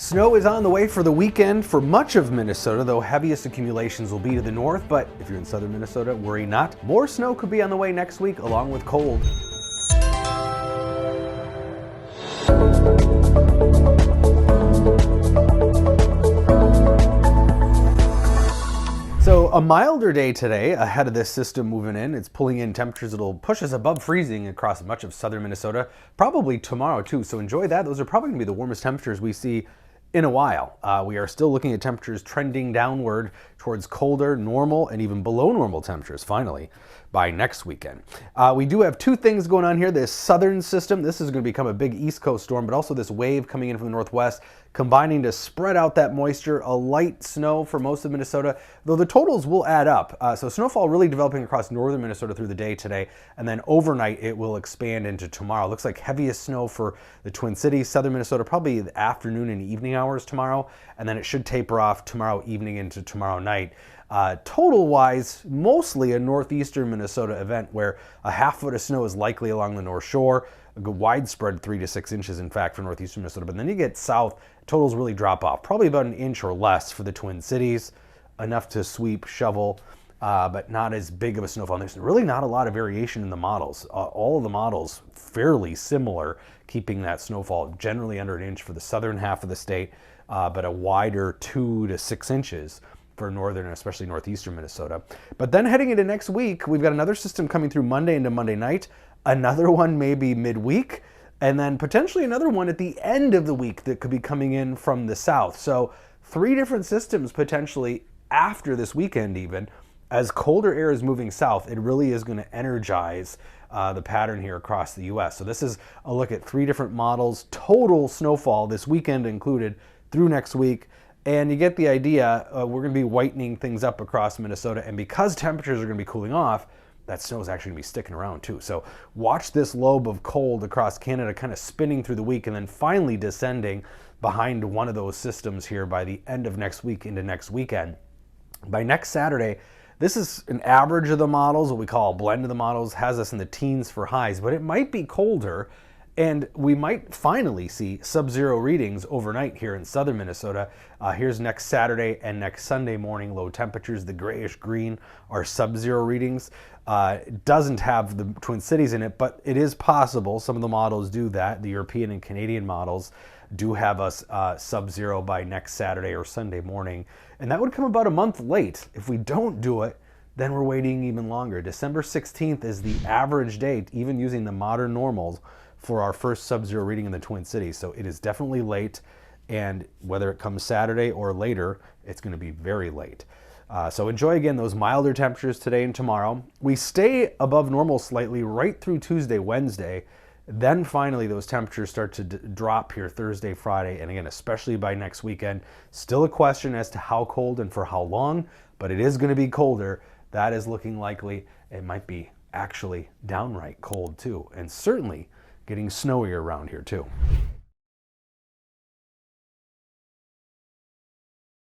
Snow is on the way for the weekend for much of Minnesota, though heaviest accumulations will be to the north. But if you're in southern Minnesota, worry not. More snow could be on the way next week, along with cold. So a milder day today ahead of this system moving in. It's pulling in temperatures that'll push us above freezing across much of southern Minnesota, probably tomorrow too. So enjoy that. Those are probably going to be the warmest temperatures we see in a while. We are still looking at temperatures trending downward towards colder, normal, and even below normal temperatures finally by next weekend. We do have two things going on here. This southern system, this is going to become a big East Coast storm, but also this wave coming in from the northwest, combining to spread out that moisture, a light snow for most of Minnesota, though the totals will add up. So snowfall really developing across northern Minnesota through the day today, and then overnight it will expand into tomorrow. Looks like heaviest snow for the Twin Cities, southern Minnesota, probably the afternoon and evening hours tomorrow, and then it should taper off tomorrow evening into tomorrow night. Total-wise, mostly a northeastern Minnesota event where a half foot of snow is likely along the North Shore, a good widespread 3 to 6 inches, in fact, for northeastern Minnesota. But then you get south, totals really drop off, probably about an inch or less for the Twin Cities, enough to sweep, shovel, but not as big of a snowfall. There's really not a lot of variation in the models. All of the models fairly similar, keeping that snowfall generally under an inch for the southern half of the state, but a wider 2 to 6 inches for northern and especially northeastern Minnesota. But then heading into next week, we've got another system coming through Monday into Monday night, another one maybe midweek, and then potentially another one at the end of the week that could be coming in from the south. So 3 different systems potentially after this weekend even. As colder air is moving south, it really is going to energize the pattern here across the U.S. So this is a look at 3 different models, total snowfall this weekend included through next week. And you get the idea, we're going to be whitening things up across Minnesota. And because temperatures are going to be cooling off, that snow is actually going to be sticking around too. So watch this lobe of cold across Canada kind of spinning through the week and then finally descending behind one of those systems here by the end of next week into next weekend. By next Saturday, this is an average of the models, what we call a blend of the models, has us in the teens for highs, but it might be colder. And we might finally see sub-zero readings overnight here in southern Minnesota. Here's next Saturday and next Sunday morning low temperatures. The grayish green are sub-zero readings. It doesn't have the Twin Cities in it, but it is possible. Some of the models do that. The European and Canadian models do have us sub-zero by next Saturday or Sunday morning. And that would come about a month late. If we don't do it, then we're waiting even longer. December 16th is the average date, even using the modern normals, for our first sub-zero reading in the Twin Cities. So it is definitely late, and whether it comes Saturday or later, it's going to be very late. So enjoy again those milder temperatures today and tomorrow. We stay above normal slightly right through Tuesday, Wednesday. Then finally those temperatures start to drop here Thursday, Friday, and again, especially by next weekend. Still a question as to how cold and for how long, but it is going to be colder. That is looking likely. It might be actually downright cold too, and certainly getting snowier around here too.